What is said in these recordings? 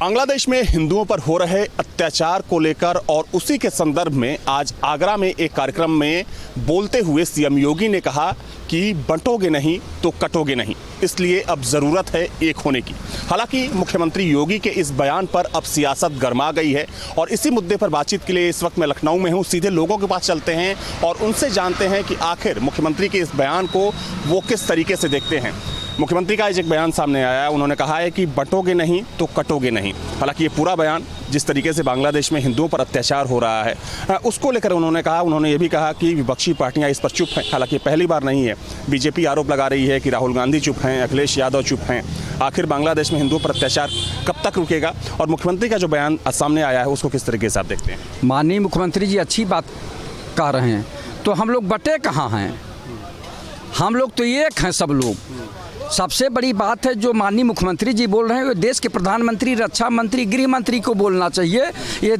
बांग्लादेश में हिंदुओं पर हो रहे अत्याचार को लेकर और उसी के संदर्भ में आज आगरा में एक कार्यक्रम में बोलते हुए सीएम योगी ने कहा कि बंटोगे नहीं तो कटोगे नहीं, इसलिए अब ज़रूरत है एक होने की। हालांकि मुख्यमंत्री योगी के इस बयान पर अब सियासत गर्मा गई है और इसी मुद्दे पर बातचीत के लिए इस वक्त मैं लखनऊ में हूं। सीधे लोगों के पास चलते हैं और उनसे जानते हैं कि आखिर मुख्यमंत्री के इस बयान को वो किस तरीके से देखते हैं। मुख्यमंत्री का आज एक बयान सामने आया है, उन्होंने कहा है कि बंटोगे नहीं तो कटोगे नहीं। हालांकि ये पूरा बयान जिस तरीके से बांग्लादेश में हिंदुओं पर अत्याचार हो रहा है उसको लेकर उन्होंने ये भी कहा कि विपक्षी पार्टियां इस पर चुप हैं। हालांकि पहली बार नहीं है, बीजेपी आरोप लगा रही है कि राहुल गांधी चुप हैं, अखिलेश यादव चुप हैं। आखिर बांग्लादेश में हिंदुओं पर अत्याचार कब तक रुकेगा और मुख्यमंत्री का जो बयान सामने आया है उसको किस तरीके से आप देखते हैं? माननीय मुख्यमंत्री जी अच्छी बात कह रहे हैं, तो हम लोग बटे कहाँ हैं? हम लोग तो एक हैं सब लोग। सबसे बड़ी बात है जो माननीय मुख्यमंत्री जी बोल रहे हैं, देश के प्रधानमंत्री, रक्षा मंत्री, गृह मंत्री को बोलना चाहिए। ये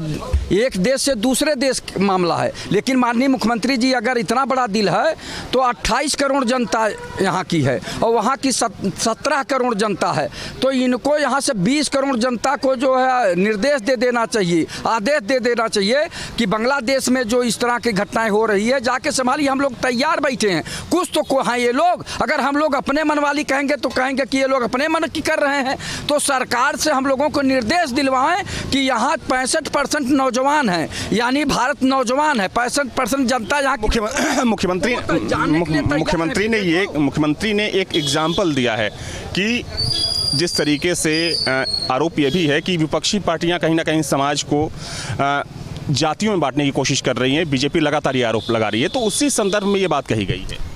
एक देश से दूसरे देश का मामला है, लेकिन माननीय मुख्यमंत्री जी अगर इतना बड़ा दिल है तो 28 करोड़ जनता यहाँ की है और वहाँ की 17 करोड़ जनता है, तो इनको यहाँ से 20 करोड़ जनता को जो है निर्देश दे देना चाहिए, आदेश दे देना चाहिए कि बांग्लादेश में जो इस तरह की घटनाएँ हो रही है जाके संभालिए। हम लोग तैयार बैठे हैं, कुछ तो को हैं ये लोग। अगर हम लोग अपने मन वाली तो कहेंगे कि ये लोग अपने मन की कर रहे हैं, तो सरकार से हम लोगों को निर्देश दिलवाएं कि यहाँ 65% नौजवान हैं, यानी भारत नौजवान है, 65% जनता यहाँ। मुख्यमंत्री ने एक एग्जाम्पल दिया है कि जिस तरीके से आरोप ये भी है कि विपक्षी पार्टियां कहीं ना कहीं समाज को जातियों में बांटने की कोशिश कर रही हैं। बीजेपी लगातार ये आरोप लगा रही है, तो उसी संदर्भ में ये बात कही गई है।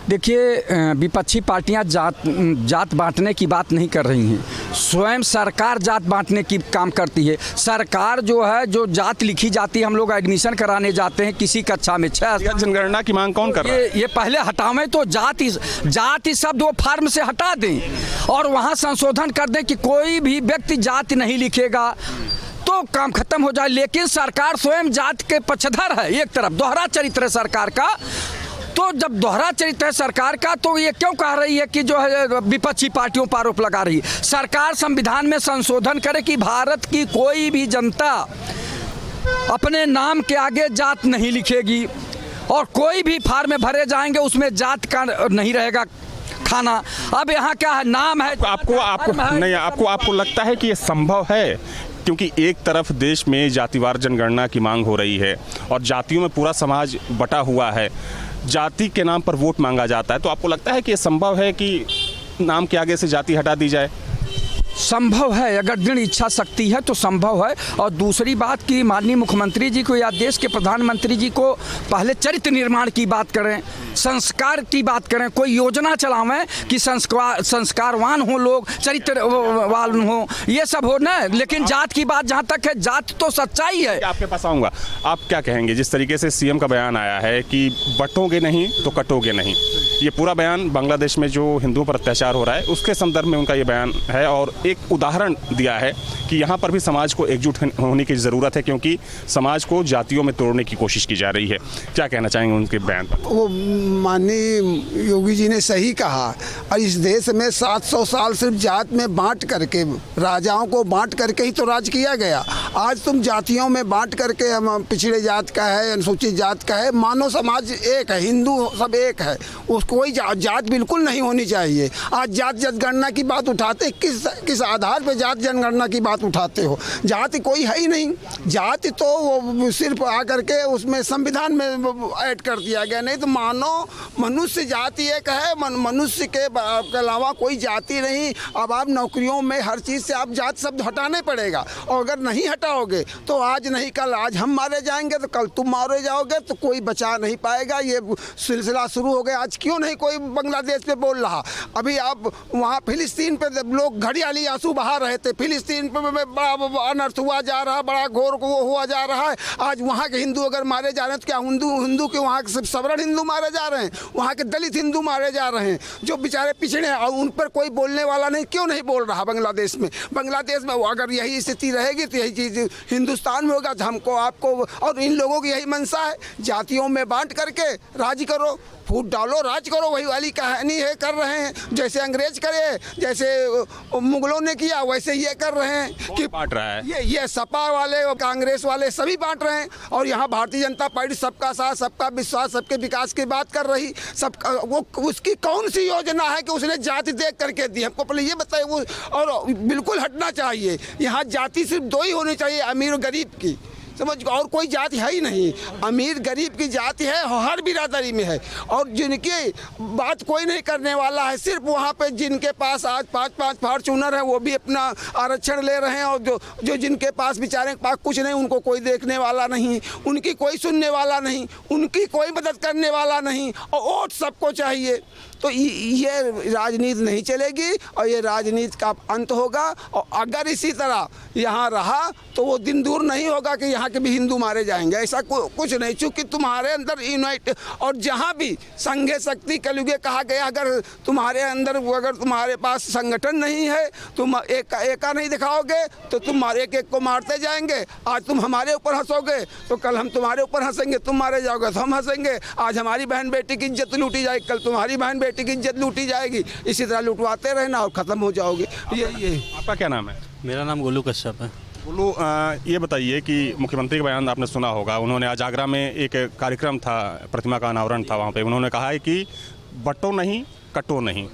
देखिए, विपक्षी पार्टियां जात बांटने की बात नहीं कर रही हैं, स्वयं सरकार जात बांटने की काम करती है। सरकार जो है, जो जात लिखी जाती है, हम लोग एडमिशन कराने जाते हैं किसी कक्षा में 6 जनगणना की मांग कौन कर रहा है? ये पहले हटावें तो जाति शब्द वो फार्म से हटा दें और वहाँ संशोधन कर दें कि कोई भी व्यक्ति जाति नहीं लिखेगा, तो काम खत्म हो जाए। लेकिन सरकार स्वयं जात के पक्षधर है। एक तरफ दोहरा चरित्र है सरकार का, तो जब दोहरा चरित्र है सरकार का, तो ये क्यों कह रही है कि जो है विपक्षी पार्टियों पर आरोप लगा रही है? सरकार संविधान में संशोधन करे कि भारत की कोई भी जनता अपने नाम के आगे जात नहीं लिखेगी और कोई भी फार्म में भरे जाएंगे उसमें जात का नहीं रहेगा खाना। अब यहाँ क्या है, नाम है। आपको लगता है कि ये संभव है? क्योंकि एक तरफ देश में जातिवार जनगणना की मांग हो रही है और जातियों में पूरा समाज बटा हुआ है, जाति के नाम पर वोट मांगा जाता है, तो आपको लगता है कि ये संभव है कि नाम के आगे से जाति हटा दी जाए? संभव है, अगर दृढ़ इच्छा शक्ति है तो संभव है। और दूसरी बात कि माननीय मुख्यमंत्री जी को या देश के प्रधानमंत्री जी को पहले चरित्र निर्माण की बात करें, संस्कार की बात करें, कोई योजना चलावें कि संस्कारवान हो लोग, चरित्रवान हो, ये सब हो ना। लेकिन जात की बात जहाँ तक है, जात तो सच्चाई है। आपके पास आऊँगा, आप क्या कहेंगे जिस तरीके से सीएम का बयान आया है कि बंटोगे नहीं तो कटोगे नहीं? ये पूरा बयान बांग्लादेश में जो हिंदुओं पर अत्याचार हो रहा है उसके संदर्भ में उनका ये बयान है और एक उदाहरण दिया है कि यहाँ पर भी समाज को एकजुट होने की ज़रूरत है, क्योंकि समाज को जातियों में तोड़ने की कोशिश की जा रही है। क्या कहना चाहेंगे उनके बयान पर? वो माननीय योगी जी ने सही कहा। और इस देश में 700 साल सिर्फ जात में बांट करके, राजाओं को बांट करके ही तो राज किया गया। आज तुम जातियों में बांट करके, हम पिछड़े जात का है, अनुसूचित जात का है, मानो समाज एक है, हिंदू सब एक है, कोई जात बिल्कुल नहीं होनी चाहिए। आज जात जनगणना की बात उठाते, किस आधार पर जात जनगणना की बात उठाते हो? जाति कोई है ही नहीं। जाति तो वो सिर्फ आकर के उसमें संविधान में ऐड कर दिया गया, नहीं तो मानो मनुष्य जाति एक है, मनुष्य के अलावा कोई जाति नहीं। अब आप नौकरियों में हर चीज़ से आप जात शब्द हटाने पड़ेगा, और अगर नहीं हटाओगे तो आज नहीं कल, आज हम मारे जाएंगे तो कल तुम मारे जाओगे, तो कोई बचा नहीं पाएगा। ये सिलसिला शुरू हो गया। आज क्यों नहीं कोई बांग्लादेश पे बोल रहा? अभी आप वहाँ फिलिस्तीन पे लोग घड़ियाली आंसू बहा रहे थे, फिलिस्तीन पे बड़ा अनर्थ हुआ जा रहा है, बड़ा घोर वो हुआ जा रहा है। आज वहाँ के हिंदू अगर मारे जा रहे हैं तो क्या हिंदू के वहाँ के सिर्फ सवर्ण हिंदू मारे जा रहे हैं? वहाँ के दलित हिंदू मारे जा रहे हैं जो बेचारे पिछड़े हैं, और उन पर कोई बोलने वाला नहीं। क्यों नहीं बोल रहा बांग्लादेश में? बांग्लादेश में अगर यही स्थिति रहेगी तो यही चीज़ हिंदुस्तान में होगा। हमको, आपको और इन लोगों की यही मंशा है, जातियों में बांट करके राज करो। फूट डालो, राज करो, वही वाली कहानी है कर रहे हैं। जैसे अंग्रेज करे, जैसे मुगलों ने किया, वैसे ये कर रहे हैं कि बांट रहा है। ये सपा वाले और कांग्रेस वाले सभी बांट रहे हैं। और यहाँ भारतीय जनता पार्टी सबका साथ, सबका विश्वास, सबके विकास की बात कर रही। सबका वो उसकी कौन सी योजना है कि उसने जाति देख करके दी? हमको पहले ये बताइए। वो और बिल्कुल हटना चाहिए। यहाँ जाति सिर्फ दो ही होनी चाहिए, अमीर और गरीब की, समझ, और कोई जाति है ही नहीं। अमीर गरीब की जाति है, हर बिरादरी में है। और जिनकी बात कोई नहीं करने वाला है, सिर्फ वहाँ पे जिनके पास आज 5-5 फॉर्च्यूनर है, वो भी अपना आरक्षण ले रहे हैं। और जो जिनके पास बेचारे के पास कुछ नहीं, उनको कोई देखने वाला नहीं, उनकी कोई सुनने वाला नहीं, उनकी कोई मदद करने वाला नहीं, और वोट सबको चाहिए। तो ये राजनीति नहीं चलेगी और ये राजनीति का अंत होगा। और अगर इसी तरह यहाँ रहा तो वो दिन दूर नहीं होगा कि यहाँ के भी हिंदू मारे जाएंगे। ऐसा कुछ नहीं, चूँकि तुम्हारे अंदर यूनाइट, और जहाँ भी संघे शक्ति कलयुगे कहा गया, अगर तुम्हारे अंदर, अगर तुम्हारे पास संगठन नहीं है, तुम एका नहीं दिखाओगे तो तुम एक को मारते जाएंगे। आज तुम हमारे ऊपर हंसोगे तो कल हम तुम्हारे ऊपर हंसेंगे, तुम मारे जाओगे तो हम हंसेंगे। आज हमारी बहन बेटी की इज्जत लूटी जाएगी, कल तुम्हारी बहन बेटी की इज्जत लूटी जाएगी। इसी तरह लुटवाते रहना और ख़त्म हो जाओगे। ये आपका क्या नाम है? मेरा नाम गोलू कश्यप है। बोलो, ये बताइए कि मुख्यमंत्री का बयान आपने सुना होगा। उन्होंने आज आगरा में एक कार्यक्रम था, प्रतिमा का अनावरण था, वहाँ पे उन्होंने कहा है कि बटो नहीं कटो नहीं,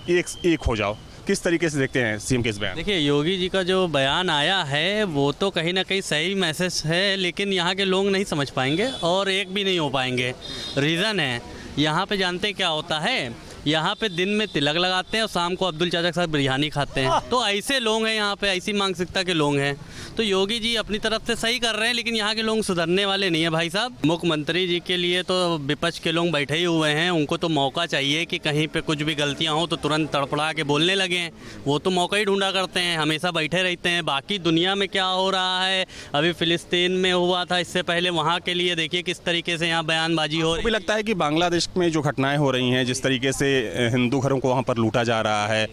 एक हो जाओ। किस तरीके से देखते हैं सीएम के इस बयान? देखिए, योगी जी का जो बयान आया है वो तो कहीं ना कहीं सही मैसेज है, लेकिन यहाँ के लोग नहीं समझ पाएंगे और एक भी नहीं हो पाएंगे। रीज़न है, यहाँ पे जानते क्या होता है, यहाँ पे दिन में तिलक लगाते हैं और शाम को अब्दुल चाचा के साथ बिरयानी खाते हैं। तो ऐसे लोग हैं यहाँ पे, ऐसी मानसिकता के लोग हैं। तो योगी जी अपनी तरफ से सही कर रहे हैं, लेकिन यहाँ के लोग सुधरने वाले नहीं है भाई साहब। मुख्यमंत्री जी के लिए तो विपक्ष के लोग बैठे ही हुए हैं, उनको तो मौका चाहिए कि कहीं पे कुछ भी गलतियाँ हों तो तुरंत तड़पड़ा के बोलने लगें। वो तो मौका ही ढूंढा करते हैं, हमेशा बैठे रहते हैं। बाकी दुनिया में क्या हो रहा है, अभी फिलिस्तीन में हुआ था, इससे पहले वहाँ के लिए देखिए किस तरीके से यहाँ बयानबाजी हो रही है। लगता है कि बांग्लादेश में जो घटनाएं हो रही हैं, जिस तरीके से हिंदू घरों को वहाँ पर लूटा जा रहा है,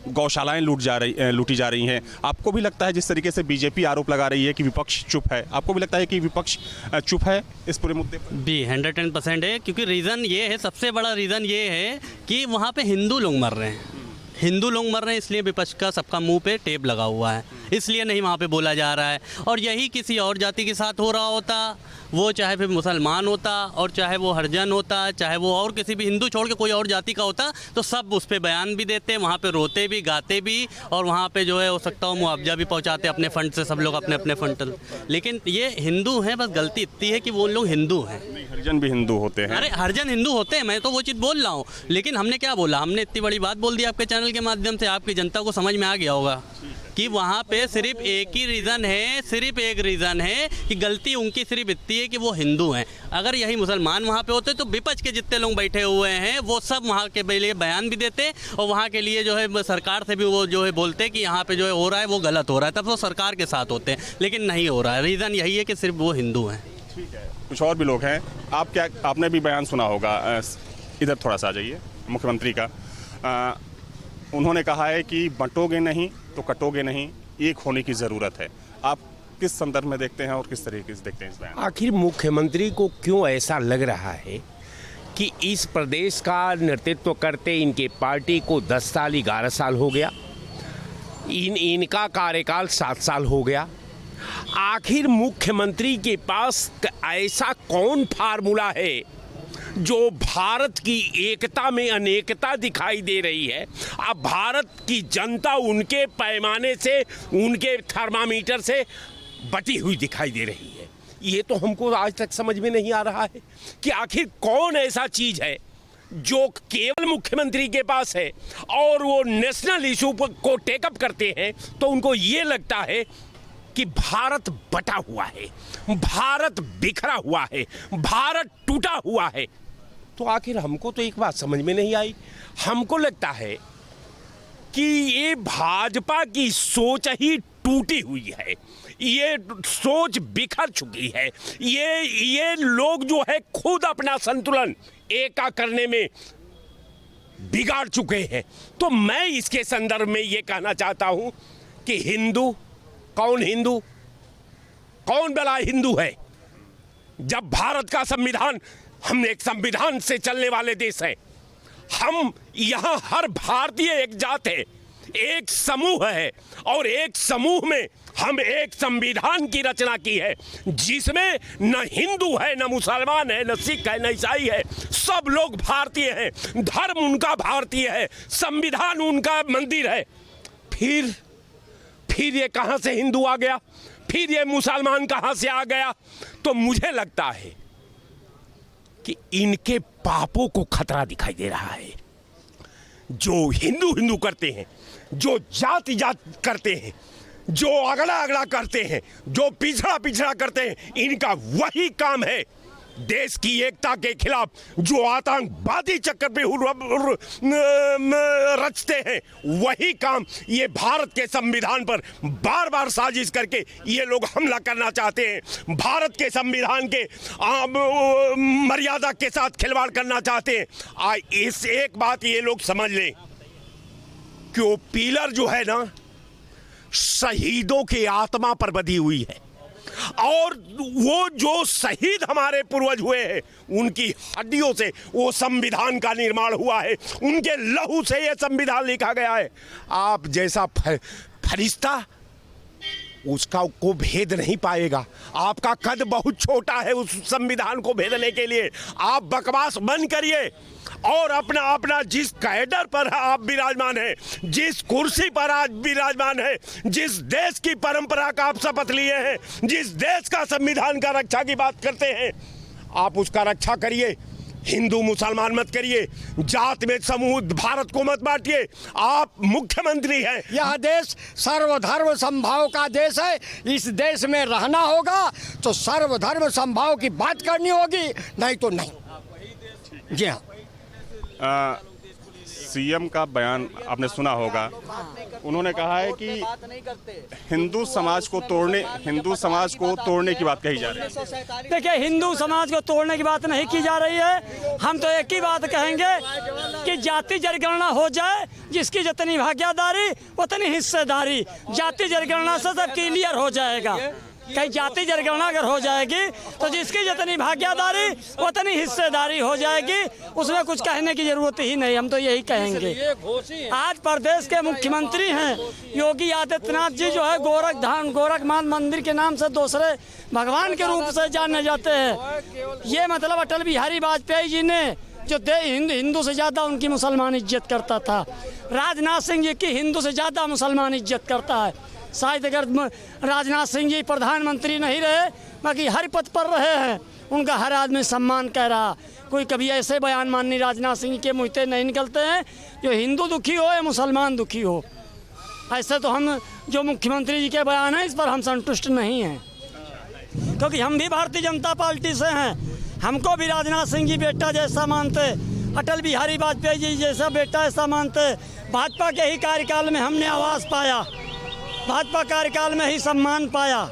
गौशालाएं लूटी जा रही हैं, आपको भी लगता है जिस तरीके से बीजेपी आरोप लगा रही है कि विपक्ष चुप है, आपको भी लगता है कि विपक्ष चुप है इस पूरे मुद्दे पर? भी 110% है, क्योंकि रीज़न ये है, सबसे बड़ा रीज़न ये है कि वहाँ पे हिंदू लोग मर रहे हैं। हिंदू लोग मर रहे हैं, इसलिए विपक्ष का सबका मुंह पे टेप लगा हुआ है, इसलिए नहीं वहाँ पे बोला जा रहा है। और यही किसी और जाति के साथ हो रहा होता, वो चाहे फिर मुसलमान होता और चाहे वो हरिजन होता, चाहे वो और किसी भी, हिंदू छोड़ के कोई और जाति का होता, तो सब उस पर बयान भी देते, वहाँ पे रोते भी, गाते भी, और वहाँ पे जो है हो सकता हो मुआवजा भी पहुँचाते अपने फंड से, सब लोग अपने अपने फंड। लेकिन ये हिंदू हैं, बस गलती इतनी है कि वो लोग हिंदू हैं। हरिजन भी हिंदू होते हैं। अरे हरिजन हिंदू होते हैं, मैं तो वो चीज़ बोल रहा हूँ, लेकिन हमने क्या बोला, हमने इतनी बड़ी बात बोल दी आपके चैनल के माध्यम से, आपकी जनता को समझ में आ गया होगा कि वहाँ पे सिर्फ एक ही रीज़न है, सिर्फ एक रीज़न है कि गलती उनकी सिर्फ इतनी है कि वो हिंदू हैं। अगर यही मुसलमान वहाँ पे होते तो विपक्ष के जितने लोग बैठे हुए हैं वो सब वहाँ के लिए बयान भी देते और वहाँ के लिए जो है सरकार से भी वो जो है बोलते कि यहाँ पे जो है हो रहा है वो गलत हो रहा है, तब वो सरकार के साथ होते हैं, लेकिन नहीं हो रहा है। रीज़न यही है कि सिर्फ वो हिंदू हैं। ठीक है, कुछ और भी लोग हैं। आपने भी बयान सुना होगा, इधर थोड़ा सा आ जाइए, मुख्यमंत्री का। उन्होंने कहा है कि बंटोगे नहीं तो कटोगे नहीं, एक होने की ज़रूरत है। आप किस संदर्भ में देखते हैं और किस तरीके से देखते हैं इस बयान? आखिर मुख्यमंत्री को क्यों ऐसा लग रहा है कि इस प्रदेश का नेतृत्व करते इनके पार्टी को 10 साल 11 साल हो गया, इनका कार्यकाल 7 साल हो गया। आखिर मुख्यमंत्री के पास ऐसा कौन फार्मूला है जो भारत की एकता में अनेकता दिखाई दे रही है? अब भारत की जनता उनके पैमाने से, उनके थर्मामीटर से बटी हुई दिखाई दे रही है। ये तो हमको आज तक समझ में नहीं आ रहा है कि आखिर कौन ऐसा चीज़ है जो केवल मुख्यमंत्री के पास है और वो नेशनल इशू को टेकअप करते हैं तो उनको ये लगता है कि भारत बटा हुआ है, भारत बिखरा हुआ है, भारत टूटा हुआ है। तो आखिर हमको तो एक बात समझ में नहीं आई। हमको लगता है कि ये भाजपा की सोच ही टूटी हुई है, ये सोच बिखर चुकी है। ये लोग जो है खुद अपना संतुलन एका करने में बिगाड़ चुके हैं। तो मैं इसके संदर्भ में ये कहना चाहता हूं कि हिंदू कौन भला हिंदू है? जब भारत का संविधान हम एक संविधान से चलने वाले देश हैं। हम यहाँ हर भारतीय एक जात है, एक समूह है, और एक समूह में हम एक संविधान की रचना की है जिसमें न हिंदू है, न मुसलमान है, न सिख है, न ईसाई है, सब लोग भारतीय हैं। धर्म उनका भारतीय है, संविधान उनका मंदिर है। फिर ये कहाँ से हिंदू आ गया, फिर ये मुसलमान कहाँ से आ गया? तो मुझे लगता है कि इनके पापों को खतरा दिखाई दे रहा है। जो हिंदू हिंदू करते हैं, जो जाति जात करते हैं, जो अगड़ा अगड़ा करते हैं, जो पिछड़ा पिछड़ा करते हैं, इनका वही काम है देश की एकता के खिलाफ जो आतंकवादी चक्कर पे रचते हैं। वही काम ये भारत के संविधान पर बार बार साजिश करके ये लोग हमला करना चाहते हैं। भारत के संविधान के मर्यादा के साथ खिलवाड़ करना चाहते हैं। इस एक बात ये लोग समझ लें कि वो पिलर जो है ना, शहीदों की आत्मा पर बधी हुई है, और वो जो शहीद हमारे पूर्वज हुए हैं उनकी हड्डियों से वो संविधान का निर्माण हुआ है, उनके लहू से ये संविधान लिखा गया है। आप जैसा फरिश्ता उसका को भेद नहीं पाएगा। आपका कद बहुत छोटा है उस संविधान को भेदने के लिए। आप बकवास बंद करिए और अपना अपना जिस कैडर पर आप विराजमान हैं, जिस कुर्सी पर आज विराजमान है, जिस देश की परंपरा का आप शपथ लिए हैं, जिस देश का संविधान का रक्षा की बात करते हैं, आप उसका रक्षा करिए। हिंदू मुसलमान मत करिए, जात में समूह भारत को मत बांटिए। आप मुख्यमंत्री हैं। यह देश सर्वधर्म समभाव का देश है। इस देश में रहना होगा तो सर्वधर्म समभाव की बात करनी होगी, नहीं तो नहीं। जी हाँ, सीएम का बयान आपने सुना होगा। उन्होंने कहा है कि हिंदू समाज को तोड़ने की बात कही जा रही है। देखिए, हिंदू समाज को तोड़ने की बात नहीं की जा रही है। हम तो एक ही बात कहेंगे कि जाति जनगणना हो जाए, जिसकी जितनी भागीदारी उतनी हिस्सेदारी। जाति जनगणना से सब क्लियर हो जाएगा। कहीं जाति जनगणना अगर हो जाएगी तो जिसकी जितनी भागीदारी उतनी हिस्सेदारी हो जाएगी, उसमें कुछ कहने की जरूरत ही नहीं। हम तो यही कहेंगे। आज प्रदेश के मुख्यमंत्री हैं योगी आदित्यनाथ जी, जो है गोरखनाथ मंदिर के नाम से दूसरे भगवान के रूप से जाने जाते हैं। ये मतलब अटल बिहारी वाजपेयी जी ने जो हिंदू से ज़्यादा उनकी मुसलमान इज्जत करता था। राजनाथ सिंह जी की हिंदू से ज़्यादा मुसलमान इज्जत करता है। शायद अगर राजनाथ सिंह जी प्रधानमंत्री नहीं रहे, बाकी हर पद पर रहे हैं, उनका हर आदमी सम्मान कह रहा। कोई कभी ऐसे बयान माननीय राजनाथ सिंह के मुँह से नहीं निकलते हैं जो हिंदू दुखी हो या मुसलमान दुखी हो। ऐसे तो हम जो मुख्यमंत्री जी के बयान हैं इस पर हम संतुष्ट नहीं हैं, क्योंकि हम भी भारतीय जनता पार्टी से हैं। हमको भी राजनाथ सिंह जी बेटा जैसा मानते, अटल बिहारी वाजपेयी जी जैसा बेटा ऐसा मानते। भाजपा के ही कार्यकाल में हमने आवाज़ पाया, भाजपा कार्यकाल में ही सम्मान पाया।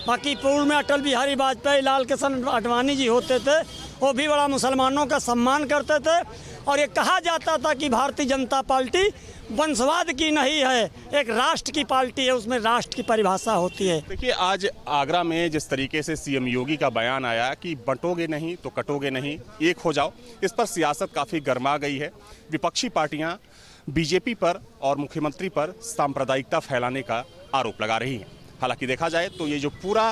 बाकी पूर्व में अटल बिहारी वाजपेयी, लाल कृष्ण आडवाणी जी होते थे, वो भी बड़ा मुसलमानों का सम्मान करते थे। और ये कहा जाता था कि भारतीय जनता पार्टी वंशवाद की नहीं है, एक राष्ट्र की पार्टी है, उसमें राष्ट्र की परिभाषा होती है। देखिए, आज आगरा में जिस तरीके से सीएम योगी का बयान आया कि बंटोगे नहीं तो कटोगे नहीं, एक हो जाओ, इस पर सियासत काफ़ी गर्मा गई है। विपक्षी पार्टियां बीजेपी पर और मुख्यमंत्री पर सांप्रदायिकता फैलाने का आरोप लगा रही हैं। हालांकि देखा जाए तो ये जो पूरा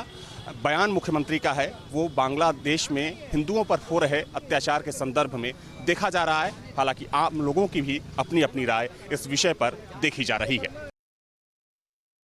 बयान मुख्यमंत्री का है वो बांग्लादेश में हिंदुओं पर हो रहे अत्याचार के संदर्भ में देखा जा रहा है। हालांकि आम लोगों की भी अपनी अपनी राय इस विषय पर देखी जा रही है।